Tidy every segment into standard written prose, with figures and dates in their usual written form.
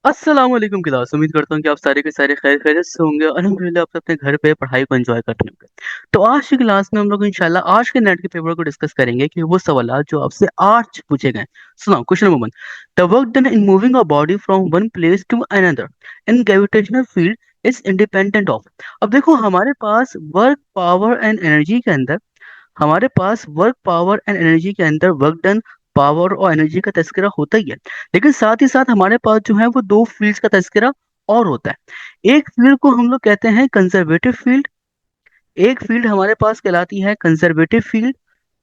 अस्सलाम वालेकुम क्लास। उम्मीद करता हूँ कि आप सारे के सारे खैर खैरियत से होंगे और अल्हम्दुलिल्लाह आप अपने घर पे पढ़ाई को एंजॉय कर रहे होंगे। तो आज की क्लास में हम लोग इंशाल्लाह आज के नेट के पेपर को डिस्कस करेंगे कि वो सवाल जो आपसे आज पूछे गए। सुनाओ question number 1। The work done in moving a body from one place to another in gravitational field is independent of. अब देखो हमारे पास वर्क पावर एंड एनर्जी के अंदर हमारे पास वर्क पावर एंड एनर्जी के अंदर वर्क डन पावर और एनर्जी का तस्करा होता ही है। लेकिन साथ ही साथ हमारे पास जो है वो दो फील्ड्स का तस्करा और होता है। एक फील्ड को हम लोग कहते हैं कंजर्वेटिव फील्ड। एक फील्ड हमारे पास कहलाती है कंजर्वेटिव फील्ड।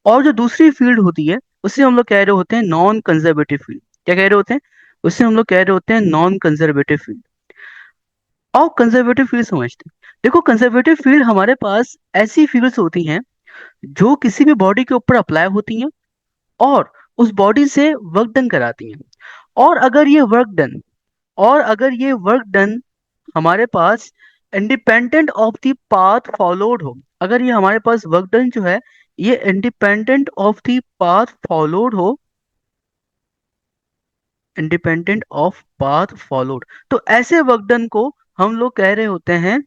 और जो दूसरी फील्ड होती है उसे हम लोग कह रहे होते हैं नॉन कंजर्वेटिव फील्ड। क्या कह रहे होते हैं? उसे हम लोग कह रहे होते हैं नॉन कंजर्वेटिव फील्ड। और कंजर्वेटिव फील्ड समझते हैं। देखो कंजर्वेटिव फील्ड हमारे पास ऐसी फील्ड्स होती हैं जो किसी भी बॉडी के ऊपर अप्लाई होती हैं और उस बॉडी से वर्क डन कराती हैं। और अगर ये वर्क डन और अगर ये वर्क डन हमारे पास independent of the path followed हो, अगर ये हमारे पास वर्क डन जो है ये independent of the path followed हो, इंडिपेंडेंट ऑफ पाथ फॉलोड, तो ऐसे वर्क डन को हम लोग कह रहे होते हैं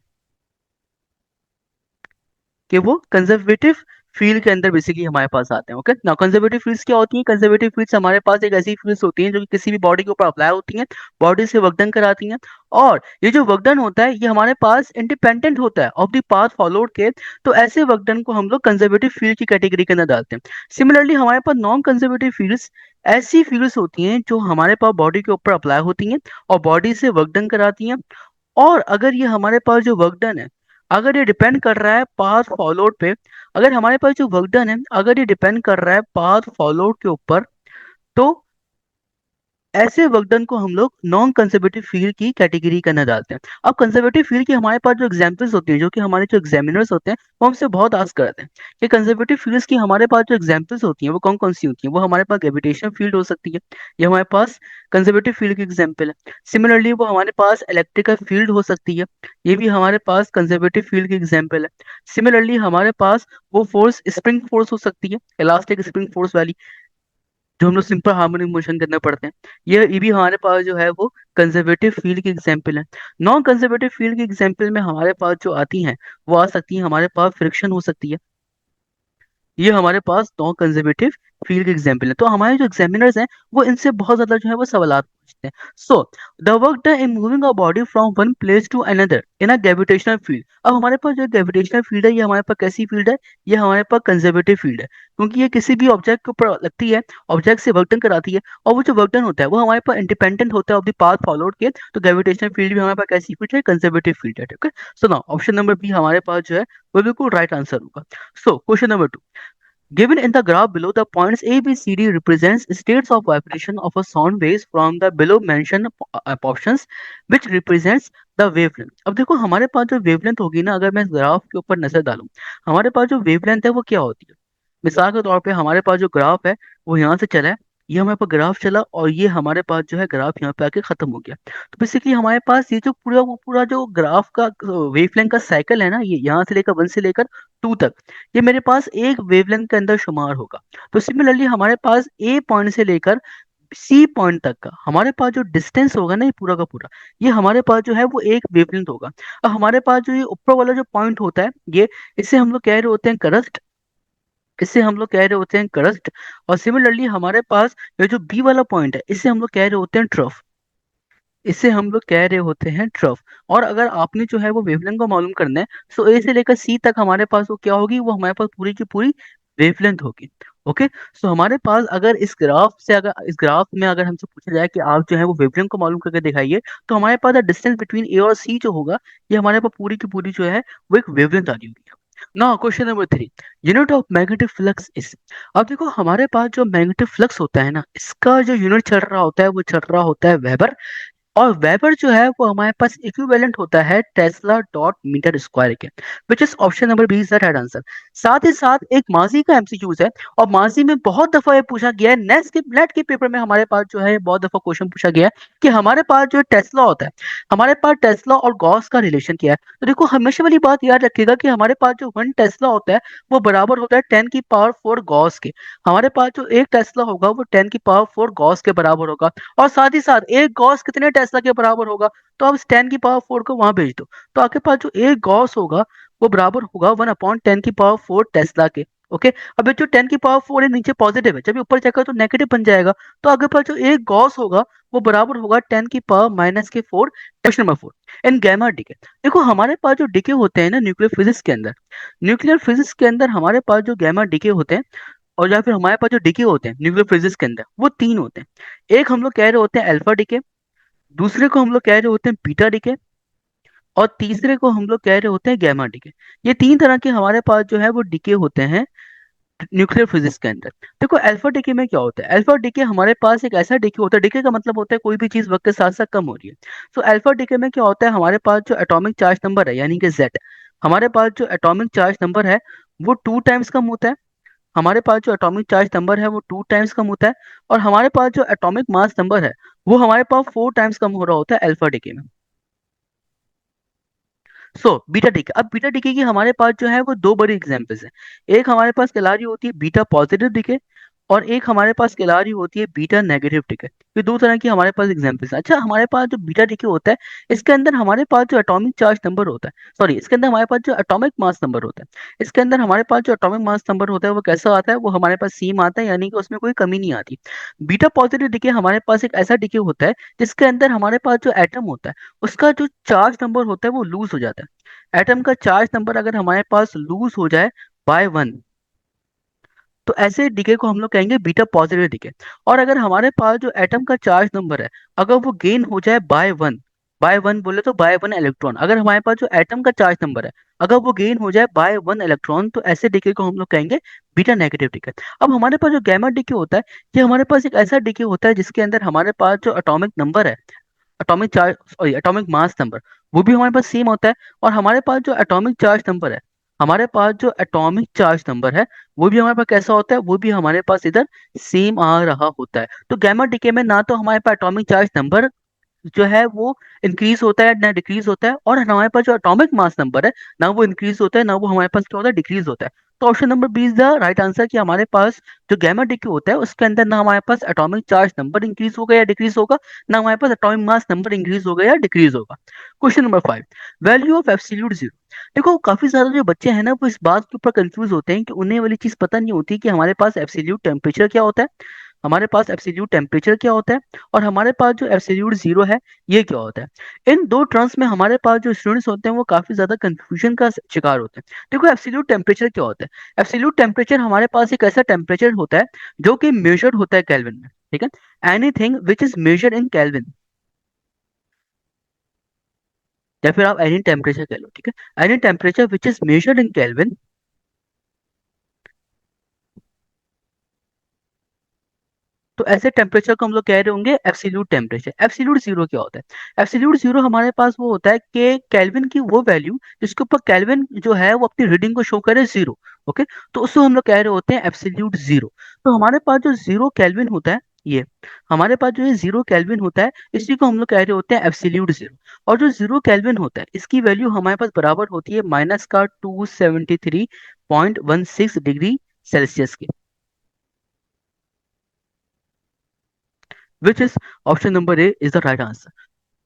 कि वो कंजर्वेटिव फील्ड के अंदर बेसिकली हमारे पास आते हैं। ओके ना, कंजर्वेटिव फील्ड्स क्या होती हैं? कंजर्वेटिव फील्ड्स हमारे पास एक ऐसी फील्ड्स होती हैं जो कि किसी भी बॉडी के ऊपर अप्लाई होती हैं, बॉडी से वर्कडन कराती हैं। और ये जो वर्कडन होता है ये हमारे पास इंडिपेंडेंट होता है ऑफ द पाथ फॉलोड के। तो ऐसे वर्कडन को हम लोग कंजर्वेटिव फील्ड की कैटेगरी के अंदर डालते हैं। सिमिलरली हमारे पास नॉन कंजर्वेटिव फील्ड्स ऐसी फील्ड्स होती हैं जो हमारे पास बॉडी के ऊपर अप्लाई होती हैं और बॉडी से वर्कडन कराती हैं। और अगर ये हमारे पास जो वर्क डन है अगर ये डिपेंड कर रहा है पाथ फॉलोड पे, अगर हमारे पास जो वर्क डन है अगर ये डिपेंड कर रहा है पाथ फॉलोड के ऊपर, तो ऐसे वर्कडन को हम लोग नॉन कंजर्वेटिव फील्ड की कैटेगरी के अंदर डालते हैं। अब कंजर्वेटिव फील्ड की हमारे पास जो एग्जांपल्स होती हैं, जो कि हमारे जो एग्जामिनर्स होते हैं वो हमसे बहुत आस्क करते हैं कि कंजर्वेटिव फील्ड्स की हमारे पास जो एग्जांपल्स होती हैं वो कौन कौन सी होती हैं। वो हमारे पास ग्रेविटेशनल फील्ड हो सकती है, ये हमारे पास कंजर्वेटिव फील्ड की एग्जाम्पल है। सिमिलरली वो हमारे पास इलेक्ट्रिकल फील्ड हो सकती है, ये भी हमारे पास कंजर्वेटिव फील्ड की एग्जाम्पल है। सिमिलरली हमारे पास वो फोर्स स्प्रिंग फोर्स हो सकती है, इलास्टिक स्प्रिंग फोर्स वाली, जो हम लोग सिंपल हार्मोनिक मोशन के अंदर पढ़ते हैं। ये भी हमारे पास जो है वो कंजर्वेटिव फील्ड की एग्जांपल है। नॉन कंजर्वेटिव फील्ड की एग्जांपल में हमारे पास जो आती हैं वो आ सकती है, हमारे पास फ्रिक्शन हो सकती है। ये हमारे पास नॉन कंजर्वेटिव फील्ड के एग्जाम्पल है। तो हमारे जो एग्जामिनर्स हैं वो इनसे बहुत ज्यादा जो है वो सवाल पूछते हैं। So the work done in moving a body from one place to another in a gravitational field. अब हमारे पास जो ग्रेविटेशनल फील्ड है ये हमारे पास कैसी फील्ड है? ये हमारे पास कंजर्वेटिव फील्ड है, क्योंकि ये किसी भी ऑब्जेक्ट के ऊपर लगती है, ऑब्जेक्ट से वर्क डन कराती है। और वो जो वर्क डन होता है वो हमारे पास इंडिपेंडेंट होता है ऑफ द पाथ फॉलोड के। तो ग्रेविटेशनल फील्ड भी हमारे पास कैसी फील्ड है? कंजर्वेटिव फील्ड है। ठीक है, सो ना ऑप्शन नंबर बी हमारे पास जो है वो बिल्कुल राइट आंसर होगा। So question number 2। Given in the graph below, the points A, B, C, D represents states of vibration of a sound waves from the below mentioned options, which represents the wavelength। अब देखो हमारे पास जो wavelength होगी ना, अगर मैं इस graph के ऊपर नजर डालूं, हमारे पास जो वेवलेंथ है वो क्या होती है? मिसाल के तौर पे हमारे पास जो ग्राफ है वो यहाँ से चला है, ये हमारे पास ग्राफ चला और ये हमारे पास जो है ग्राफ यहाँ पे आके खत्म हो गया। तो बेसिकली हमारे पास ये जो पूरा जो ग्राफ का वेवलेंथ का साइकिल है ना, ये यहाँ से लेकर 1 से लेकर 2 तक, ये मेरे पास एक वेवलेंथ के अंदर शुमार होगा। तो सिमिलरली हमारे पास ए पॉइंट से लेकर सी पॉइंट तक का हमारे पास जो डिस्टेंस होगा ना, ये पूरा का पूरा ये हमारे पास जो है वो एक वेवलेंथ होगा। अब हमारे पास जो ये ऊपर वाला जो पॉइंट होता है ये, इसे हम लोग कह रहे होते हैं करस्ट, इसे हम लोग कह रहे होते हैं करस्ट। और सिमिलरली हमारे पास ये जो बी वाला पॉइंट है इसे हम लोग कह रहे होते हैं ट्रफ, इसे हम लोग कह रहे होते हैं ट्रफ। और अगर आपने जो है वो वेवलेंथ को मालूम करना है, तो ए से लेकर सी तक हमारे पास वो क्या होगी? वो हमारे पास पूरी की पूरी वेवलेंथ होगी। ओके, सो हमारे पास अगर इस ग्राफ में अगर हमसे पूछा जाए कि आप जो है वो वेवलेंथ को मालूम करके दिखाइए, तो हमारे पास डिस्टेंस बिटवीन ए और सी जो होगा ये हमारे पास पूरी की पूरी जो है वो एक वेवलेंथ आ रही होगी। Now question number 3। Unit of magnetic flux is. अब देखो हमारे पास जो मैग्नेटिक फ्लक्स होता है ना, इसका जो यूनिट चल रहा होता है वो चल रहा होता है वेबर। और वेबर जो है वो हमारे पास इक्विवेलेंट होता है टेस्ला डॉट मीटर स्क्वायर के, which is option number B is the right answer. साथ ही साथ एक माजी का एमसीक्यूज है, और माजी में बहुत दफा ये पूछा गया है, नेट के पेपर में हमारे पास जो है बहुत दफा क्वेश्चन पूछा गया है कि हमारे पास जो टेस्ला होता है, हमारे पास टेस्ला और गॉस का रिलेशन क्या है। तो देखो हमेशा वाली बात याद रखिएगा कि हमारे पास जो 1 टेस्ला होता है वो बराबर होता है 10 की पावर 4 गॉस के। हमारे पास जो एक टेस्ला होगा वो 10 की पावर 4 गॉस के बराबर होगा। और साथ ही साथ एक गॉस कितने टेस्ला टेस्ला के बराबर होगा। तो आप इस 10 की पावर 4 को वहां भेज दो, तो आपके पास जो एक गॉस होगा वो बराबर होगा 1/10 की पावर 4 टेस्ला के। ओके, अब ये जो 10 की पावर 4 है नीचे पॉजिटिव है, जब ये ऊपर जाएगा तो नेगेटिव बन जाएगा। तो आपके पास जो एक गॉस होगा वो बराबर होगा 10 की पावर -4। क्वेश्चन नंबर 4, इन गैमा डीके। देखो हमारे पास जो डीके होते हैं ना न्यूक्लियर फिजिक्स के अंदर, न्यूक्लियर फिजिक्स के अंदर हमारे पास जो गैमा डीके होते हैं, और या फिर हमारे पास जो डीके होते हैं न्यूक्लियर फिजिक्स के अंदर, वो तीन होते हैं। एक हम लोग कह रहे होते हैं अल्फा डीके, दूसरे को हम लोग कह रहे होते हैं बीटा डीके, और तीसरे को हम लोग कह रहे होते हैं गैमा डीके। ये तीन तरह के हमारे पास जो है वो डीके होते हैं न्यूक्लियर फिजिक्स के अंदर। देखो अल्फा डीके में क्या होता है, अल्फा डीके हमारे पास एक ऐसा डीके होता है, डीके का मतलब होता है कोई भी चीज वक्त के साथ साथ कम हो रही है। तो अल्फा डीके में क्या होता है, हमारे पास जो एटॉमिक चार्ज नंबर है यानी कि जेड, हमारे पास जो एटॉमिक चार्ज नंबर है वो 2 टाइम्स कम होता है। हमारे पास जो एटॉमिक चार्ज नंबर है वो 2 टाइम्स कम होता है, और हमारे पास जो एटॉमिक मास नंबर है वो हमारे पास 4 टाइम्स कम हो रहा होता है अल्फा डीके में। बीटा डीके, अब बीटा डीके की हमारे पास जो है वो दो बड़ी एग्जांपल्स हैं। एक हमारे पास कहलारी होती है बीटा पॉजिटिव डीके, और एक हमारे पास कहलारी होती है बीटा नेगेटिव डीके। ये दो तरह की हमारे पास एग्जांपल्स हैं। अच्छा, हमारे पास जो बीटा डीके होता है, इसके अंदर हमारे पास जो एटॉमिक चार्ज नंबर होता है, सॉरी, इसके अंदर हमारे पास जो एटॉमिक मास नंबर होता है, इसके अंदर हमारे पास जो एटॉमिक मास नंबर होता है वो कैसा आता है, वो हमारे पास सेम आता है, यानी कि उसमें कोई कमी नहीं आती। बीटा पॉजिटिव डीके हमारे पास एक ऐसा डीके होता है जिसके अंदर हमारे पास जो एटम होता है उसका जो चार्ज नंबर होता है वो लूज हो जाता है। एटम का चार्ज नंबर अगर हमारे पास लूज हो जाए बाय 1, तो ऐसे डीके को हम लोग कहेंगे बीटा पॉजिटिव डीके। और अगर हमारे पास जो एटम का चार्ज नंबर है अगर वो गेन हो जाए बाय 1, बाय 1 बोले तो बाय 1 इलेक्ट्रॉन, अगर हमारे पास जो एटम का चार्ज नंबर है अगर वो गेन हो जाए बाय 1 इलेक्ट्रॉन, तो ऐसे डीके को हम लोग कहेंगे बीटा नेगेटिव डीके। अब हमारे पास जो गैमा डीके होता है, ये हमारे पास एक ऐसा डीके होता है जिसके अंदर हमारे पास जो एटॉमिक नंबर है, atomic charge, sorry, atomic mass number, वो भी हमारे पास सेम होता है। और हमारे पास जो एटॉमिक चार्ज नंबर है, हमारे पास जो एटॉमिक चार्ज नंबर है वो भी हमारे पास कैसा होता है, वो भी हमारे पास इधर सेम आ रहा होता है। तो गैमा डीके में ना तो हमारे पास एटॉमिक चार्ज नंबर जो है वो इंक्रीज होता है ना डिक्रीज होता है, और हमारे पास जो एटॉमिक मास नंबर है ना वो इंक्रीज होता है ना वो हमारे पास क्या होता है, डिक्रीज होता है। तो option number B is the right answer, कि हमारे पास जो गैमा डीके होता है उसके अंदर ना हमारे पास एटॉमिक चार्ज नंबर इंक्रीज होगा या डिक्रीज होगा, ना हमारे पास एटॉमिक मास नंबर इंक्रीज होगा या डिक्रीज होगा। Question number 5, value of absolute zero. देखो काफी ज्यादा जो बच्चे हैं ना वो इस बात के ऊपर कंफ्यूज होते हैं कि उन्हें वाली चीज पता नहीं होती कि हमारे पास एब्सोल्यूट टेम्परेचर क्या होता है, हमारे पास एब्सोल्यूट टेम्परेचर क्या होता है, और हमारे पास जो एब्सोल्यूट जीरो है ये क्या होता है। इन दो टर्म्स में हमारे पास जो स्टूडेंट्स होते हैं वो काफी ज्यादा कंफ्यूजन का शिकार होते हैं। देखो एब्सोल्यूट टेम्परेचर क्या होता है, एब्सोल्यूट टेम्परेचर हमारे पास एक ऐसा टेम्परेचर होता है जो कि मेजर्ड होता है केल्विन में, ठीक है। Anything which is measured in kelvin, या फिर आप एनी टेम्परेचर कह लो, ठीक है, any temperature which is measured in kelvin, तो ऐसे टेम्परेचर को हम लोग कह रहे होंगे एब्सोल्यूट टेम्परेचर। एब्सोल्यूट जीरो क्या होता है, एब्सोल्यूट जीरो हमारे पास वो होता है कि केल्विन की वो वैल्यू जिसके ऊपर केल्विन जो है वो अपनी रीडिंग को शो करे जीरो। ओके, तो उसको हम लोग कह रहे होते हैं एब्सोल्यूट जीरो। तो हमारे पास जो जीरो केल्विन होता है, ये हमारे पास जो ये जीरो केल्विन होता है इसी को हम लोग कह रहे होते हैं एब्सोल्यूट जीरो। और जो जीरो केल्विन होता है इसकी वैल्यू हमारे पास बराबर होती है -273.16 डिग्री सेल्सियस की, which is option number A is the right answer.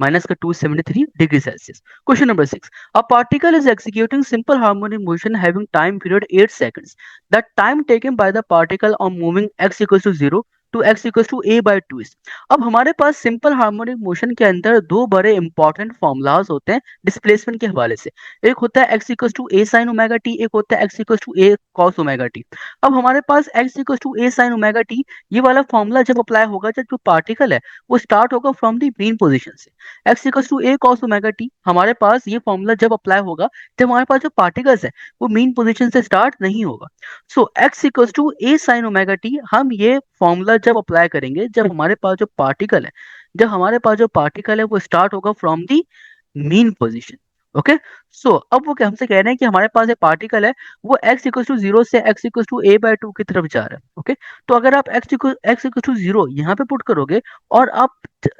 -273 degree Celsius. Question number 6. A particle is executing simple harmonic motion having time period 8 seconds. The time taken by the particle on moving x equals to 0 to x equals to a by 2 is. अब हमारे पास simple harmonic motion के अंदर दो बड़े important formulas होते हैं displacement के हवाले से। एक होता है x equals to a sin omega t, एक होता है x equals to a cos omega t। अब हमारे पास x equals to a sin omega t ये वाला फॉर्मूला जब अप्लाई होगा, जब जो पार्टिकल है वो स्टार्ट होगा फ्रॉम द मेन पोजीशन से, x equals to a cos omega t, हमारे पास ये फॉर्मूला जब अप्लाई होगा जब हमारे पास जो पार्टिकल्स है वो मेन पोजीशन से स्टार्ट नहीं होगा। So x equals to a sine omega t, हम ये फॉर्मूला जब अप्लाई करेंगे जब हमारे पास जो पार्टिकल है, जब हमारे पास जो पार्टिकल है वो स्टार्ट होगा from the main position. Okay, so अब वो क्या हमसे कह रहे हैं कि हमारे पास एक पार्टिकल है वो x इक्वल टू जीरो से x equal to a by 2 की तरफ जा रहा है। ओके, तो अगर आप x इक्वल टू जीरो यहाँ पे पुट करोगे, और आप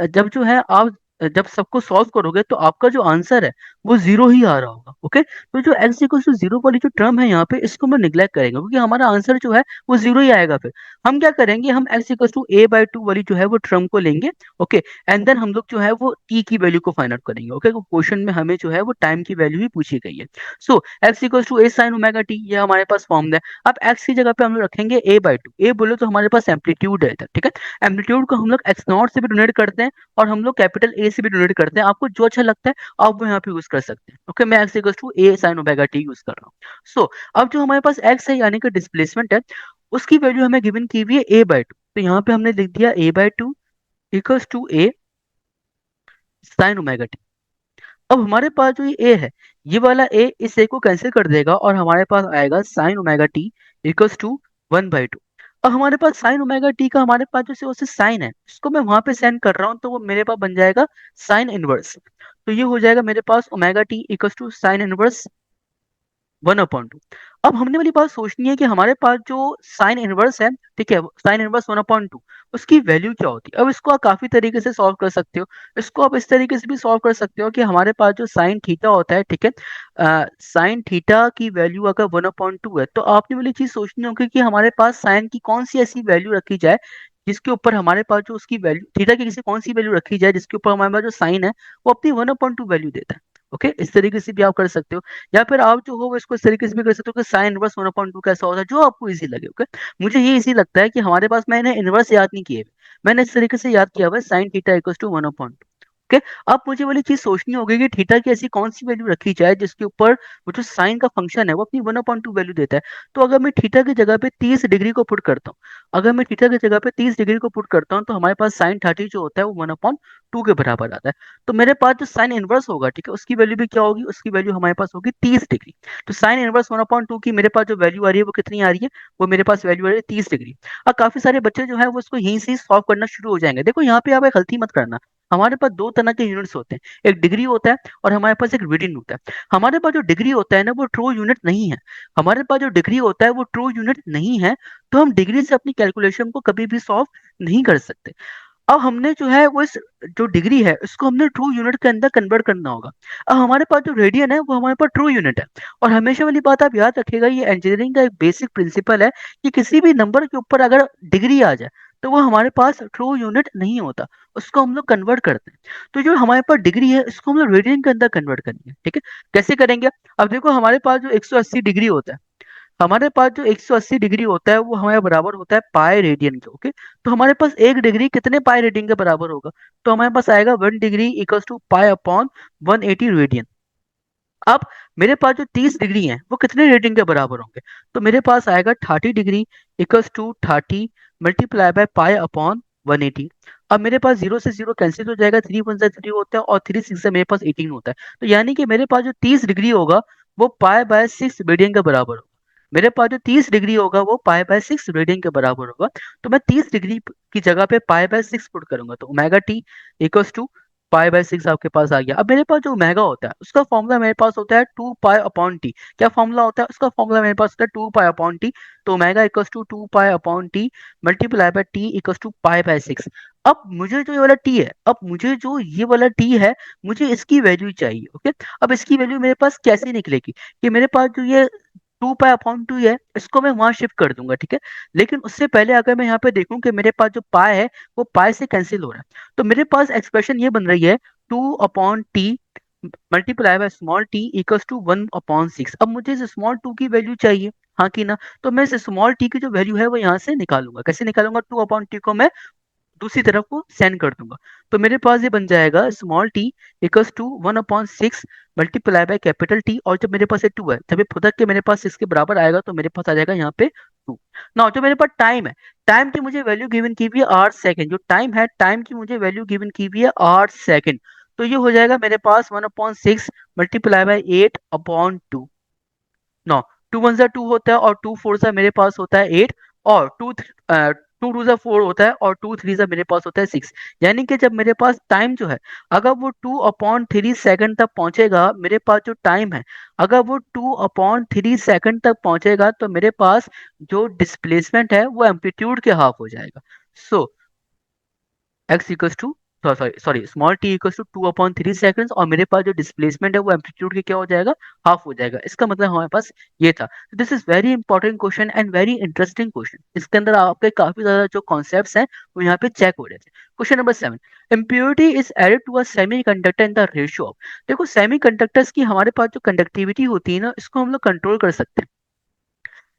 जब जो है आप जब सबको सॉल्व करोगे तो आपका जो आंसर है वो जीरो ही आ रहा होगा। ओके, तो जो एक्स इक्वल टू जीरो वाली जो टर्म है यहाँ पे, इसको मैं निग्लेक्ट करेंगे क्योंकि हमारा आंसर जो है वो जीरो ही आएगा। फिर हम क्या करेंगे, हम x equal to a by two वाली जो है वो टर्म को लेंगे। ओके, एंड देन हम लोग जो है वो टी की वैल्यू को फाइंड आउट करेंगे। ओके, क्वेश्चन में हमें जो है वो टाइम की वैल्यू ही पूछी गई है। So x equal to a sine omega t, ये हमारे पास फॉर्म है। अब एक्स की जगह पे हम लोग रखेंगे ए बाई टू। ए बोले तो हमारे पास एम्पलीट्यूड है, ठीक है। एम्पलीट्यूड को हम लोग एक्स नॉट से भी डोनेट करते हैं और हम लोग कैपिटल ए से भी डोनेट करते हैं। आपको जो अच्छा लगता है आप वो यहाँ पे यूज कर सकते हैं। ओके, मैं x equal to a sine omega t use कर रहा हूँ। सो अब जो हमारे पास एक्स है यानी कि डिस्प्लेसमेंट है, उसकी वैल्यू हमें गिवन की हुई है ए बाई टू। तो यहाँ पे हमने लिख दिया a by two equals to a sine omega t. अब हमारे पास जो ये ए है, ये वाला ए इस ए को कैंसिल कर देगा और हमारे पास आएगा sine omega t equals to one by two. अब हमारे पास साइन ओमेगा टी का हमारे पास जो साइन है, इसको मैं वहां पे साइन कर रहा हूँ तो वो मेरे पास बन जाएगा साइन इनवर्स। तो ये हो जाएगा मेरे पास omega t equals to sine inverse one upon two. अब हमने वाली बात सोचनी है कि हमारे पास जो साइन इनवर्स है, ठीक है, sign inverse one upon to, उसकी वैल्यू क्या होती है। अब इसको आप काफी तरीके से सॉल्व कर सकते हो। इसको आप इस तरीके से भी सॉल्व कर सकते हो कि हमारे पास जो साइन थीटा होता है, ठीक है, साइन थीटा की वैल्यू अगर वन अपॉइंट टू है, तो आपने वाली चीज सोचनी होगी कि हमारे पास साइन की कौन सी ऐसी वैल्यू रखी जाए जिसके ऊपर हमारे पास जो उसकी वैल्यू, थीटा की किसी कौन सी वैल्यू रखी जाए जिसके ऊपर हमारे पास जो साइन है वो अपनी वन अपॉइंट टू वैल्यू देता है। ओके, इस तरीके से भी आप कर सकते हो। या फिर आप जो हो वो इसको इस तरीके से भी कर सकते हो कि sign inverse one upon to कैसा होता है, जो आपको इजी लगे। ओके, मुझे ये इजी लगता है कि हमारे पास, मैंने इनवर्स याद नहीं किए, मैंने इस तरीके से याद किया हुआ है sine theta equals to one upon two. Okay, अब मुझे वाली चीज सोचनी होगी कि थीटा की ऐसी कौन सी वैल्यू रखी जाए जिसके ऊपर वो जो साइन का फंक्शन है वो अपनी वन अपॉइंट टू वैल्यू देता है। तो अगर मैं थीटा की जगह पे 30 डिग्री को पुट करता हूँ, अगर मैं थीटा की जगह पे 30 डिग्री को पुट करता हूँ तो हमारे पास साइन 30 जो होता है वो वन अपॉइंट टू के बराबर आता है। तो मेरे पास जो साइन इनवर्स होगा, ठीक है, उसकी वैल्यू भी क्या होगी, उसकी वैल्यू हमारे पास होगी 30 डिग्री। तो sign inverse one upon to की मेरे पास जो वैल्यू आ रही है वो कितनी आ रही है, वो मेरे पास वैल्यू आ रही है 30 डिग्री। अब काफी सारे बच्चे जो है वो इसको यहीं से सॉल्व करना शुरू हो जाएंगे। देखो यहाँ पे आप एक गलती मत करना, हमारे पास दो तरह के यूनिट्स होते हैं, एक डिग्री होता है और हमारे पास एक रेडियन होता है। हमारे पास जो डिग्री होता है ना वो ट्रू यूनिट नहीं है, हमारे पास जो डिग्री होता है वो ट्रू यूनिट नहीं है। तो हम डिग्री से अपनी कैलकुलेशन को कभी भी सॉल्व नहीं कर सकते। अब हमने जो है वो इस जो डिग्री है इसको हमने ट्रू यूनिट के अंदर कन्वर्ट करना होगा। अब हमारे पास जो रेडियन है वो हमारे पास ट्रू यूनिट है। और हमेशा वाली बात आप याद रखिएगा, ये इंजीनियरिंग का एक बेसिक प्रिंसिपल है कि किसी भी नंबर के ऊपर अगर डिग्री आ जाए तो वो हमारे पास ट्रू यूनिट नहीं होता, उसको हम लोग कन्वर्ट करते हैं। तो जो हमारे पास डिग्री है इसको हम लोग रेडियन के अंदर कन्वर्ट करेंगे, ठीक है। कैसे करेंगे, अब देखो हमारे पास जो 180 डिग्री होता है, हमारे पास जो 180 डिग्री होता है वो हमारे बराबर होता है पाई रेडियन के। ओके, तो हमारे पास एक डिग्री कितने पाई रेडियन के बराबर होगा, तो हमारे पास आएगा 1 degree equals to pi upon 180 radian. अब मेरे पास जो 30 डिग्री है वो कितने रेडियन के बराबर होंगे, तो मेरे पास आएगा 30 degree equals to 30 multiply by pi upon 180। अब मेरे पास जीरो से जीरो कैंसिल हो जाएगा, 3 × 3 होता है और 3 × 6 से मेरे पास 18 होता है। तो यानी कि मेरे पास जो 30 डिग्री होगा वो पाई बाय 6 रेडियन के बराबर होगा। मेरे पास जो 30 डिग्री होगा वो पाई बाय 6 रेडियन के बराबर होगा। तो मैं 30 डिग्री की जगह पे पाई बाय 6 पुट करूंगा तो omega t equals to pi by 6 आपके पास आ गया। अब मेरे पास जो ओमेगा होता है उसका फॉर्मूला मेरे पास होता है 2 पाई अपॉन टी। क्या फॉर्मूला होता है उसका, फॉर्मूला मेरे पास होता है 2 पाई अपॉन टी। तो omega equals to 2 pi upon t multiply by t equals to pi by 6। अब मुझे जो ये वाला टी है, अब मुझे जो ये वाला टी है, मुझे इसकी वैल्यू चाहिए। ओके, अब इसकी वैल्यू मेरे पास कैसे निकलेगी, कि मेरे पास जो ये 2 पाई अपॉन 2 है इसको मैं वहां शिफ्ट कर दूंगा, ठीक है। लेकिन उससे पहले अगर मैं यहाँ पे देखूं कि मेरे पास जो पाई है वो पाई से कैंसिल हो रहा है, तो मेरे पास एक्सप्रेशन ये बन रही है 2 upon t multiply by small t equals to 1/6। अब मुझे इस स्मॉल टू की वैल्यू चाहिए, हाँ कि ना। तो मैं इस स्मॉल टी की जो वैल्यू है वो यहाँ से निकालूंगा। कैसे निकालूंगा, 2 अपॉन टी को मैं दूसरी तरफ को सेंड कर दूंगा। तो मेरे पास ये बन जाएगा small t equals to 1/6 multiply by capital t. और जब मेरे पास ये टू है, जब ये फुदक के मेरे पास 6 के बराबर आएगा तो मेरे पास आ जाएगा यहाँ पे टू। ना जो मेरे पास टाइम है, टाइम की मुझे वैल्यू गिवन की हुई है 8 सेकंड। जो टाइम है, टाइम की मुझे वैल्यू गिवन की हुई है 8 सेकंड। तो ये हो जाएगा मेरे पास 1/6 मल्टीप्लाई बाय 8/2। नौ, 2 × 1 = 2 होता है और 2 × 4 सा मेरे पास होता है 8। और 2 × 2 = 4 होता है और 2 × 3 सा मेरे पास होता है 6। यानी कि जब मेरे पास टाइम जो है, अगर वो 2/3 सेकंड तक पहुंचेगा, मेरे पास जो टाइम है अगर वो 2/3 सेकंड तक पहुंचेगा तो मेरे पास जो डिस्प्लेसमेंट है वो एम्पलीट्यूड के हाफ हो जाएगा। So x equals to sorry sorry, small t equals to 2/3 seconds, और मेरे पास जो डिस्प्लेसमेंट है वो एम्पलीट्यूड के क्या हो जाएगा, हाफ हो जाएगा। इसका मतलब हमारे पास ये था। This is very important question and very interesting question. इसके अंदर आपके काफी ज्यादा जो कॉन्सेप्ट्स हैं वो यहाँ पे चेक हो रहे थे। Question number 7, impurity is added to a semiconductor in the ratio of. देखो सेमी कंडक्टर्स की हमारे पास जो कंडक्टिविटी होती है ना, इसको हम लोग कंट्रोल कर सकते हैं।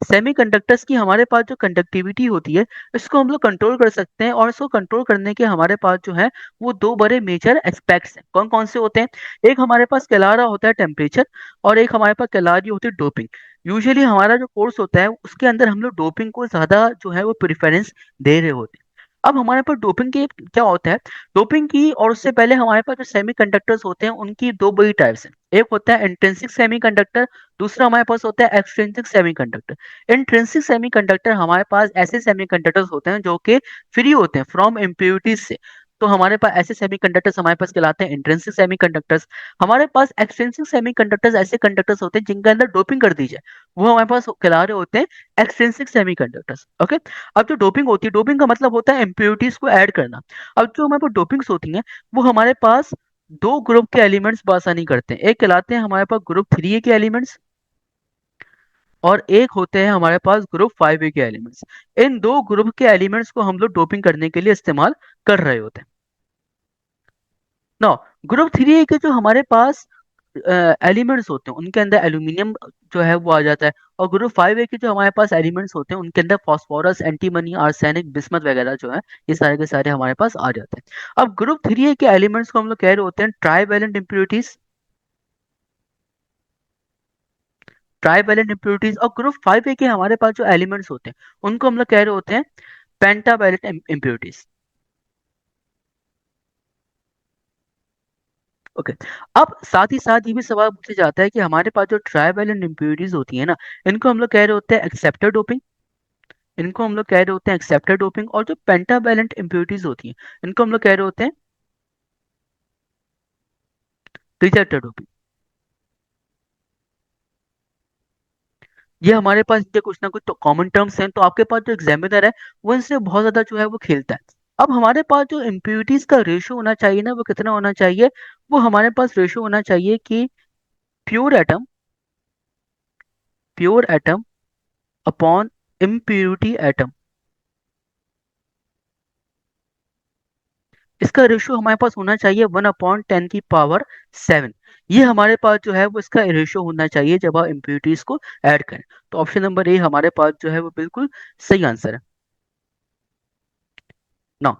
सेमीकंडक्टर्स की हमारे पास जो कंडक्टिविटी होती है, इसको हम लोग कंट्रोल कर सकते हैं, और इसको कंट्रोल करने के हमारे पास जो है वो दो बड़े मेजर एस्पेक्ट्स हैं। कौन कौन से होते हैं? एक हमारे पास कहलारा होता है टेम्परेचर, और एक हमारे पास कहलारी होती है डोपिंग। यूजुअली हमारा जो कोर्स होता है उसके अंदर हम लोग डोपिंग को ज्यादा जो है वो प्रेफरेंस दे रहे होते हैं। अब हमारे पास डोपिंग के क्या होता है, डोपिंग की और उससे पहले हमारे पास जो सेमीकंडक्टर्स होते हैं उनकी दो बड़ी टाइप्स हैं। एक होता है इंट्रिंसिक सेमीकंडक्टर, दूसरा हमारे पास होता है एक्सट्रिंसिक सेमीकंडक्टर। इंट्रिंसिक सेमीकंडक्टर हमारे पास ऐसे सेमीकंडक्टर्स होते हैं जो कि फ्री होते हैं फ्रॉम इम्प्योरिटीज से। तो हमारे पास ऐसे सेमीकंडक्टर्स हमारे पास कहलाते हैं इंट्रिंसिक सेमीकंडक्टर्स। हमारे पास एक्सट्रिंसिक सेमीकंडक्टर्स ऐसे कंडक्टर्स होते हैं जिनके अंदर डोपिंग कर दी जाए, वो हमारे पास कहला रहे होते हैं एक्सट्रिंसिक सेमीकंडक्टर्स। ओके। अब जो डोपिंग होती है, डोपिंग का मतलब होता है इम्प्योरिटीज को ऐड करना। अब जो हमारे पास डोपिंग्स होती हैं वो हमारे पास दो ग्रुप के एलिमेंट्स बासानी करते हैं। एक कहलाते हैं हमारे पास ग्रुप 3A के एलिमेंट्स, और एक होते हैं हमारे पास ग्रुप 5A के एलिमेंट्स। इन दो ग्रुप के एलिमेंट्स को हम लोग डोपिंग करने के लिए इस्तेमाल कर रहे होते हैं। नो, ग्रुप 3A के जो हमारे पास एलिमेंट्स होते हैं उनके अंदर एल्यूमिनियम जो है वो आ जाता है, और ग्रुप 5A के जो हमारे पास एलिमेंट्स होते हैं उनके अंदर फास्फोरस, एंटीमनी, आर्सेनिक, बिस्मथ वगैरह जो है ये सारे के सारे हमारे पास आ जाते हैं। अब ग्रुप 3A के एलिमेंट्स को हम लोग कह रहे होते हैं ट्राइवेलेंट इम्प्योरिटीज, ट्राइवेलेंट इम्प्योरिटीज। और ग्रुप 5A के हमारे पास जो एलिमेंट्स होते हैं उनको हम लोग कह रहे होते हैं पेंटावेलेंट इम्प्योरिटीज। ओके। अब साथ ही साथ ये भी सवाल पूछा जाता है कि हमारे पास जो ट्राइवेलेंट इम्प्योरिटीज होती है ना, इनको हम लोग कह रहे होते हैं एक्सेप्टर डोपिंग, इनको हम लोग कह रहे होते हैं एक्सेप्टर डोपिंग। और जो पेंटावेलेंट इम्प्योरिटीज होती हैं इनको हम लोग कह रहे होते हैं रिजेक्टर डोपिंग। ये हमारे पास ये कुछ ना कुछ तो कॉमन टर्म्स हैं, तो आपके पास जो एग्जामिनर है वो इनसे बहुत ज्यादा जो है वो खेलता है। अब हमारे पास जो इम्प्योरिटीज का रेशियो होना चाहिए ना, वो कितना होना चाहिए? वो हमारे पास रेशियो होना चाहिए कि pure atom, pure atom upon impurity atom, इसका रेशियो हमारे पास होना चाहिए 1/10⁷। ये हमारे पास जो है वो इसका रेशियो होना चाहिए जब आप इम्प्योरिटीज को ऐड करें। तो ऑप्शन नंबर ए हमारे पास जो है वो बिल्कुल सही आंसर है। ना,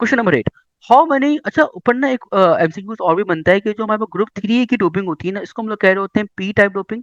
क्वेश्चन नंबर 8, हाउ मैनी, अच्छा ऊपर ना एक एमसीक्यू और भी बनता है कि जो हमारे पास ग्रुप 3 की डोपिंग होती है ना, इसको हम लोग कह रहे होते हैं पी टाइप डोपिंग।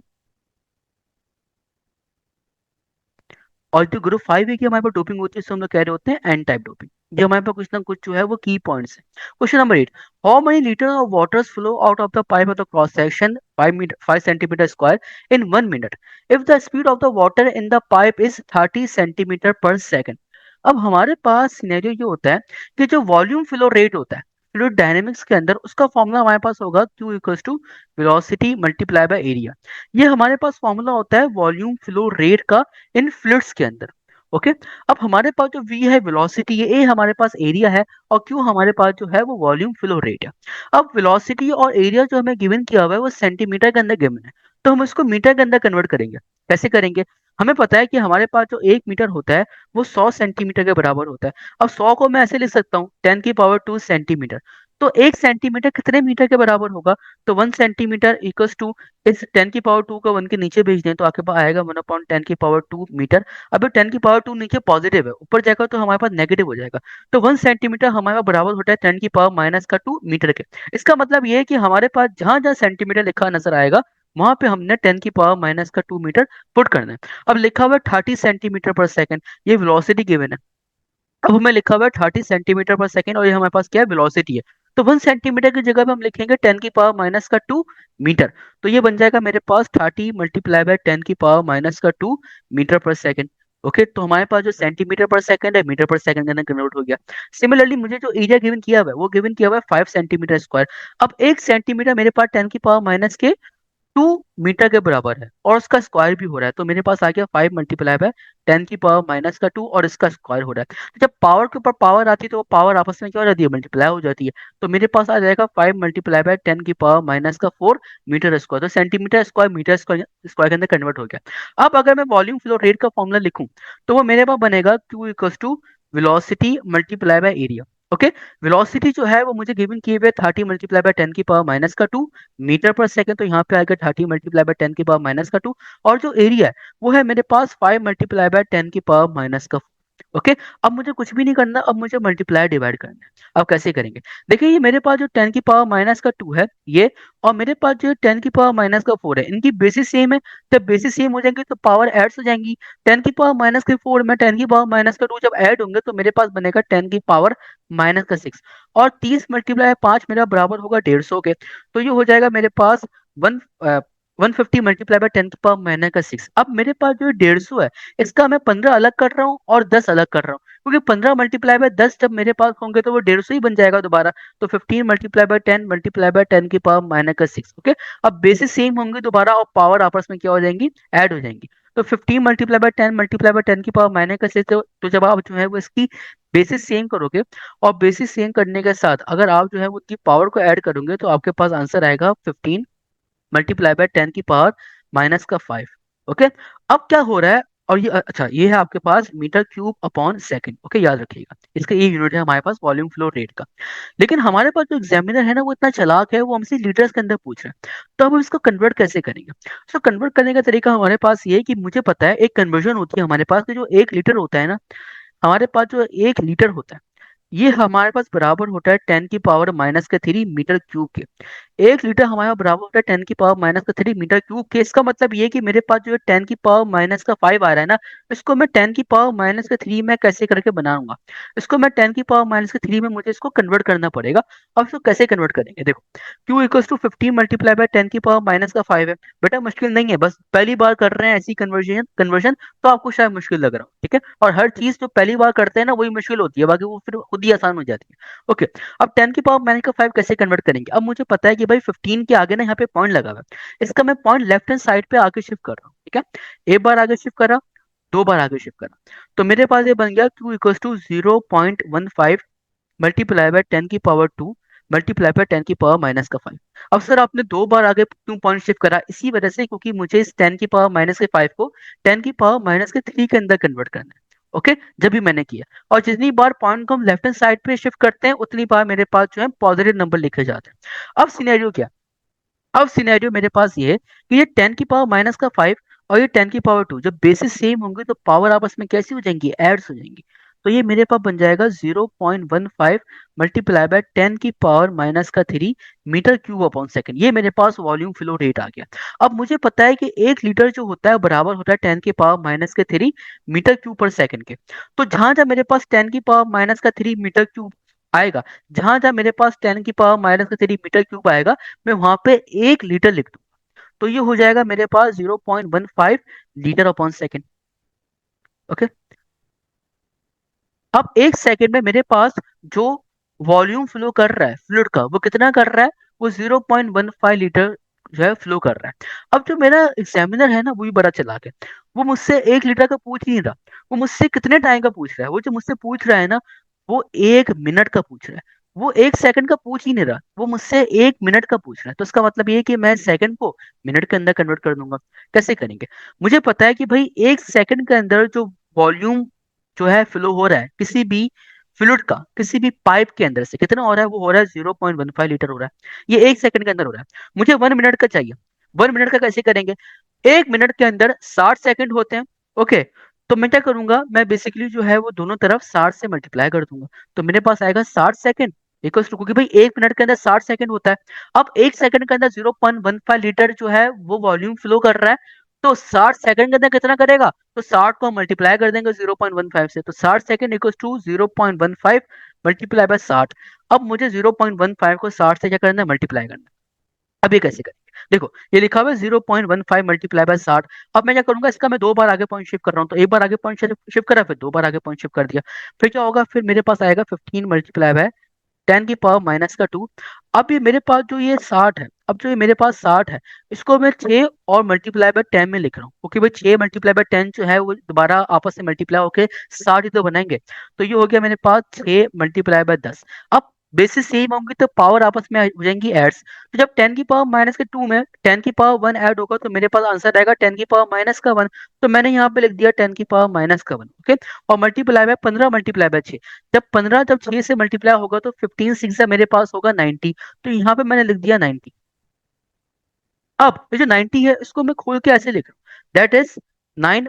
और जो ग्रुप 5 की हमारे पास डोपिंग होती है इसको हम लोग कह रहे होते हैं एन टाइप डोपिंग। ये हमारे पास कुछ ना कुछ जो है वो की पॉइंट्स है। Question number 8, how many litre of water flow out of the pipe of the cross section 5 centimetre square in 1 minute if the speed of the water in the pipe is 30 centimetre पर second. अब हमारे पास scenario ये होता है कि जो volume flow rate होता है फ्लूइड डायनेमिक्स के अंदर, उसका फॉर्मूला हमारे पास होगा Q equals to velocity multiply by area. ये हमारे पास फॉर्मूला होता है वॉल्यूम फ्लो रेट का इन फ्लूइड्स के अंदर। ओके। अब हमारे पास जो v है वेलोसिटी है, a हमारे पास एरिया है, और q हमारे पास जो है वो वॉल्यूम फ्लो रेट है। अब वेलोसिटी और एरिया जो हमें गिवन किया हुआ है वो सेंटीमीटर के अंदर गिवन है, तो हम इसको मीटर के अंदर कन्वर्ट करेंगे। कैसे करेंगे? हमें पता है कि हमारे पास जो 1 मीटर होता है वो 100 सेंटीमीटर के बराबर होता है। अब 100 को मैं ऐसे लिख सकता हूँ 10⁻²सेंटीमीटर। तो 1 सेंटीमीटर कितने मीटर के बराबर होगा? तो 1 सेंटीमीटर इक्वल्स टू, इस 10⁻² का 1 के नीचे भेज दें तो आपके पास आएगा 1/10⁻²मीटर। अब 10⁻² नीचे पॉजिटिव है, ऊपर जाएगा तो हमारे पास नेगेटिव हो जाएगा। तो 1 सेंटीमीटर हमारे पास बराबर होता है 10⁻²मीटर के। इसका मतलब ये है कि हमारे पास जहां जहां सेंटीमीटर लिखा नजर आएगा वहां पे हमने 10⁻²मीटर पुट करना है। अब लिखा हुआ है 30 सेंटीमीटर पर सेकेंड, ये वेलोसिटी गिवन है। अब हमें लिखा हुआ है 30 सेंटीमीटर पर सेकेंड, और ये हमारे पास क्या है, वेलोसिटी है। तो 1 सेंटीमीटर की जगह पे हम लिखेंगे 10⁻²मीटर। तो ये बन जाएगा मेरे पास 30 × 10⁻²मीटर पर सेकेंड। ओके, तो हमारे पास जो सेंटीमीटर पर सेकंड है मीटर पर सेकंड के अंदर कन्वर्ट हो गया। सिमिलरली मुझे जो एरिया गिवन किया हुआ है वो गिवन किया हुआ है 5 सेंटीमीटर स्क्वायर। अब 1 सेंटीमीटर मेरे पास 10⁻² 2 मीटर के बराबर है और उसका स्क्वायर भी हो रहा है, तो मेरे पास आ गया 5 × 10⁻⁻², और इसका स्क्वायर हो रहा है। तो जब पावर के ऊपर पावर आती है तो वो पावर आपस में क्या हो जाती है, मल्टीप्लाई हो जाती है। तो मेरे पास आ जाएगा 5 × 10⁻⁻⁴ मीटर स्क्वायर, तो centimetre square metre square square के अंदर कन्वर्ट हो गया। अब अगर मैं वॉल्यूम फ्लो रेट का फॉर्मूला लिखूं तो वो मेरे पास बनेगा Q = velocity multiply by area. Okay, velocity जो है वो मुझे गिवन किए हुए 30 × 10⁻⁻², मीटर पर सेकंड, तो यहाँ पे आएगा 30 × 10⁻⁻²। और जो एरिया है वो है मेरे पास 5 × 10⁻⁻⁴। ओके, अब मुझे कुछ भी नहीं करना, अब मुझे मल्टीप्लाई डिवाइड करना है। अब कैसे करेंगे, देखिए ये मेरे पास जो 10⁻⁻² है ये, और मेरे पास जो 10⁻⁻⁴ है, इनकी बेसिस सेम है। जब बेसिस सेम हो जाएंगे तो पावर एड्स हो जाएंगी। 10⁻⁻⁴ में 10⁻⁻² जब ऐड होंगे तो मेरे पास बनेगा 10⁻⁻⁶। और 30 × 5 मेरा बराबर होगा 150 के, तो ये हो जाएगा मेरे पास वन 150 × 10⁻⁻⁶। अब मेरे पास जो 150 है इसका मैं 15 अलग कर रहा हूँ और 10 अलग कर रहा हूँ, क्योंकि 15 × 10 जब मेरे पास होंगे तो वो 150 ही बन जाएगा दोबारा। तो 15 × 10 × 10⁻⁻⁶। ओके, अब बेसिस सेम होंगे दोबारा और पावर आपस में क्या हो जाएंगी, ऐड हो जाएंगी। तो 15 × 10 × 10⁻⁻⁶ तो जब आप जो है वो इसकी बेसिस सेम करोगे, और बेसिस सेम करने के साथ अगर आप जो है वो उसकी पावर को ऐड करोगे तो आपके पास आंसर आएगा 15 × 10⁻⁻⁵। ओके, अब क्या हो रहा है, और ये अच्छा ये है आपके पास मीटर क्यूब/सेकंड। ओके, याद रखिएगा इसका ये यूनिट है हमारे पास वॉल्यूम फ्लो रेट का। लेकिन हमारे पास जो एग्जामिनर है ना वो इतना चालाक है, वो हमसे लीटर्स के अंदर पूछ रहा है। तो अब हम इसको कन्वर्ट कैसे करेंगे, तो कन्वर्ट करने का तरीका हमारे पास ये है कि मुझे पता है एक कन्वर्जन होती है हमारे पास कि जो 1 लीटर होता है ना, हमारे पास जो 1 लीटर होता है ये हमारे पास बराबर होता है 10⁻⁻³ मीटर क्यूब के। 1 लीटर हमारे पास बराबर होता है 10⁻⁻³ मीटर क्यूब के। इसका मतलब ये है कि मेरे पास जो है 10⁻⁻⁵ आ रहा है ना, इसको मैं 10⁻⁻³ में कैसे करके बनाऊंगा, इसको मैं 10⁻⁻³ में मुझे इसको कन्वर्ट करना पड़ेगा। अब इसको कैसे कन्वर्ट करेंगे, देखो Q = 15 × 10⁻⁵ है। बेटा मुश्किल नहीं है, बस पहली बार कर रहे हैं ऐसी कन्वर्जन कन्वर्जन, तो आपको शायद मुश्किल लग रहा हो, ठीक है। और हर चीज जो पहली बार करते हैं ना वही मुश्किल होती है, बाकी वो फिर खुद ही आसान हो जाती है। ओके, अब 10⁻⁻⁵ कैसे कन्वर्ट करेंगे, अब मुझे पता है कि भाई 15 के आगे ना यहाँ पे पॉइंट लगा हुआ है, इसका मैं पॉइंट लेफ्ट हैंड साइड पे आगे शिफ्ट कर रहा हूँ, ठीक है। एक बार आगे शिफ्ट करा, 2 बार आगे शिफ्ट करा, तो मेरे पास ये बन गया Q = 0.15 multiply bye 10⁻² multiply by 10⁻⁻⁵। अब सर आपने 2 बार आगे क्यों पॉइंट शिफ्ट करा, इसी वजह से क्योंकि मुझे इस 10⁻⁻⁵ को 10⁻⁻³ के अंदर कन्वर्ट करना है। ओके, जब भी मैंने किया, और जितनी बार पॉइंट को हम लेफ्ट हैंड साइड पे शिफ्ट करते हैं उतनी बार मेरे पास जो है पॉजिटिव नंबर लिखे जाते हैं। अब सिनेरियो क्या, अब सिनेरियो मेरे पास ये है कि ये 10⁻⁻⁵ और ये 10⁻² जब बेसिस सेम होंगे तो पावर आपस में कैसी हो जाएंगी, एड्स हो जाएंगी। तो ये मेरे पास बन जाएगा 0.15 multiply by 10⁻⁻³ metre cube upon second. ये मेरे पास वॉल्यूम फ्लो रेट आ गया। अब मुझे पता है कि 1 लीटर जो होता है बराबर होता है 10⁻⁻³ मीटर क्यूब पर सेकंड के। तो जहां जहां मेरे पास 10⁻⁻³ मीटर क्यूब आएगा, जहां जहां मेरे पास 10⁻⁻³ मीटर क्यूब आएगा, मैं वहां पे 1 लीटर लिख दूं, तो ये हो जाएगा मेरे पास 0.15 लीटर अपॉन सेकेंड। ओके, अब 1 सेकेंड में मेरे पास जो वॉल्यूम फ्लो कर रहा है फ्लूइड का वो कितना कर रहा है, वो 0.15 लीटर जो है फ्लो कर रहा है। अब जो मेरा एग्जामिनर है ना वो भी बड़ा चालाक है, वो मुझसे 1 लीटर का पूछ ही नहीं रहा, वो मुझसे कितने टाइम का पूछ रहा है, वो जो मुझसे पूछ रहा है ना वो 1 मिनट का पूछ रहा है। वो 1 सेकंड का पूछ ही नहीं रहा, वो मुझसे 1 मिनट का पूछ रहा है। तो इसका मतलब ये है कि मैं सेकंड को मिनट के अंदर कन्वर्ट कर दूंगा। कैसे करेंगे, मुझे पता है कि भाई 1 सेकंड के अंदर जो वॉल्यूम जो है फ्लो हो रहा है किसी भी फ्लूइड का किसी भी पाइप के अंदर से कितना हो रहा है, वो हो रहा है 0.15 लीटर हो रहा है। ये 1 सेकंड के अंदर हो रहा है, मुझे 1 मिनट का चाहिए। 1 मिनट का कैसे करेंगे, 1 मिनट के अंदर 60 सेकंड होते हैं। ओके, तो मैं क्या करूंगा, मैं बेसिकली जो है वो दोनों तरफ 60 से मल्टीप्लाई कर दूंगा, तो मेरे पास आएगा 60 सेकंड इक्वल्स टू, क्योंकि भाई 1 मिनट के अंदर 60 सेकंड होता है। अब 1 सेकंड के अंदर 0.15 लीटर जो है वो वॉल्यूम फ्लो कर रहा है, तो 60 सेकंड के अंदर कितना करेगा, तो 60 को मल्टीप्लाई कर देंगे 0.15 से, तो 60 second equals to 0.15 multiply by 60। अब मुझे 0.15 को 60 से क्या करना है, मल्टीप्लाई करना है। अब ये कैसे करेंगे, देखो ये लिखा हुआ है 0.15 मल्टीप्लाई बाय 60। अब मैं क्या करूंगा, इसका मैं 2 बार आगे पॉइंट शिफ्ट कर रहा हूँ, तो एक बार आगे पॉइंट शिफ्ट करा, फिर 2 बार आगे पॉइंट शिफ्ट कर दिया, फिर क्या होगा, फिर मेरे पास आएगा 15 मल्टीप्लाई बाय 10⁻²। अब ये मेरे पास जो ये 60 है, अब जो ये मेरे पास 60 है, इसको मैं 6 और मल्टीप्लाई बाय 10 में लिख रहा हूँ, ओके भाई। 6 मल्टीप्लाई बाय 10 जो है वो दोबारा आपस में मल्टीप्लाई होके 60 ही तो बनाएंगे। तो ये हो गया मेरे पास 6 × 10। अब बेसिस सेम होंगी तो पावर आपस में हो जाएंगी एड्स। तो जब 10⁻², में 10⁻1 ऐड होगा तो मेरे पास आंसर आएगा 10⁻1। तो मैंने यहाँ पे लिख दिया 10⁻1, ओके। और मल्टीप्लाई बाय 15 मल्टीप्लाई बाय 6, जब 6 से मल्टीप्लाई होगा तो 15 6 से मेरे पास होगा 90। तो यहाँ पे मैंने लिख दिया 90। अब ये जो 90 है इसको मैं खोल के ऐसे लिख रहा हूँ, दैट इज 9 ×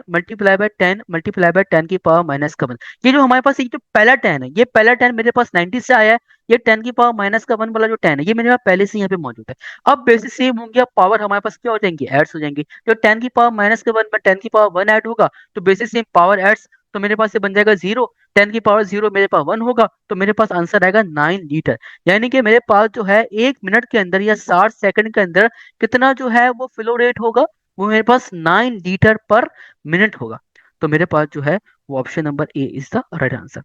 10 मल्टीप्लाई बाय 10⁻1। ये जो हमारे पास ये जो पहला 10 है, ये पहला 10 मेरे पास 90 से आया है। ये 10⁻1 वाला जो 10 है ये मेरे पास पहले से यहाँ पे मौजूद है। अब बेसिस सेम होंगे, अब पावर हमारे पास क्या हो जाएंगी, एड्स हो जाएंगी। जो 10⁻1 में 10⁻1 ऐड होगा तो बेसिस सेम पावर एड्स, तो मेरे पास ये बन जाएगा 0। 10⁻0 मेरे पास 1 होगा तो मेरे पास आंसर आएगा 9 लीटर। यानी कि मेरे पास जो है 1 मिनट के अंदर या 60 सेकंड के अंदर कितना जो है वो फ्लो रेट होगा, वो मेरे पास 9 लीटर पर मिनट होगा। तो मेरे पास जो है वो option number A is the right answer.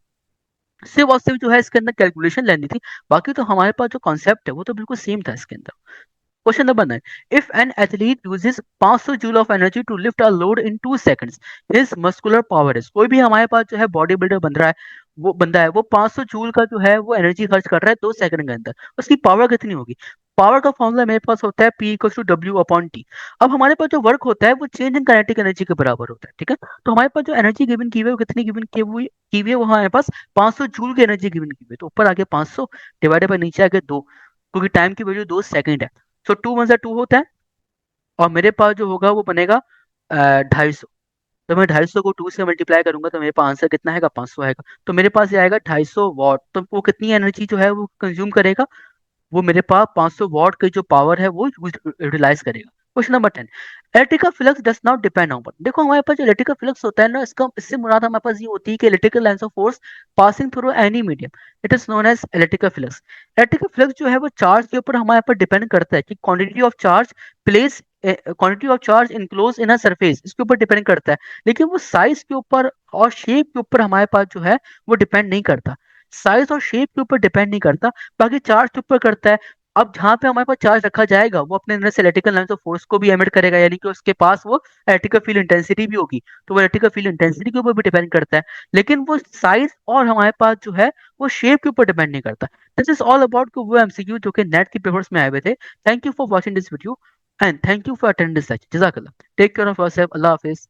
सिर्फ और सिर्फ जो है इसके अंदर कैलकुलेशन लेनी थी, बाकी तो हमारे पास जो कॉन्सेप्ट है वो तो बिल्कुल सेम था इसके अंदर। Question number 9, if an athlete uses 500 joule of energy to lift a load in 2 seconds, his muscular power is. कोई भी हमारे पास जो है बॉडी बिल्डर बन रहा है, वो बंदा है, वो 500 जूल का जो है वो एनर्जी खर्च कर रहा है 2 सेकंड के अंदर, उसकी पावर कितनी होगी। पावर का फॉर्मूला मेरे पास होता है P = W/T। अब हमारे पास जो वर्क होता है वो चेंज इन काइनेटिक एनर्जी के बराबर होता है, ठीक है। तो हमारे पास जो एनर्जी गिवन की हुई है वो कितनी गिवन की हुई है, वो हमारे पास 500 जूल की एनर्जी गिवन की हुई है। तो ऊपर आगे 500 डिवाइडेड बाय नीचे आगे 2, क्योंकि टाइम की वैल्यू 2 सेकंड है। सो 2 × 1 = 2 होता है, और मेरे पास जो होगा वो बनेगा 250। तो मैं 250 को 2 से मल्टीप्लाई करूंगा तो मेरे पास आंसर कितना आएगा, 500 आएगा। तो मेरे पास ये आएगा 250 वॉट। तो वो कितनी एनर्जी जो है वो कंज्यूम करेगा, वो मेरे पास 500 वॉट की जो पावर है वो यूटिलाइज करेगा। Question number 10, electrical flux does not depend on. देखो हमारे पास जो इलेक्ट्रिकल फ्लक्स होता है ना, इसका इससे मुराद हमारे पास ये होती है कि electrical lines of force passing through any medium, it is known as electrical flux. Electrical flux जो है वो चार्ज के ऊपर हमारे पर डिपेंड करता है कि quantity of charge place, quantity of charge enclose in a surface, इसके ऊपर डिपेंड करता है। लेकिन वो साइज के ऊपर और शेप के ऊपर हमारे पास जो है वो डिपेंड नहीं करता। साइज और शेप के ऊपर डिपेंड नहीं करता, बाकी चार्ज के ऊपर करता है। अब जहाँ पे हमारे पास चार्ज रखा जाएगा वो अपने अंदर से इलेक्ट्रिकल लाइंस ऑफ फोर्स को भी एमिट करेगा, यानी कि उसके पास वो इलेक्ट्रिकल फील्ड इंटेंसिटी भी होगी, तो वो इलेक्ट्रिकल फील्ड इंटेंसिटी के ऊपर भी डिपेंड करता है। लेकिन वो साइज और हमारे पास जो है वो शेप के ऊपर डिपेंड नहीं करता। दिस इज ऑल अबाउट वो एमसीक्यू जो कि नेट के पेपर्स में आए हुए थे। Thank you for watching this video and thank you for attending this session. जज़ाकल्लाह। Take care of yourself. अल्लाह हाफिज।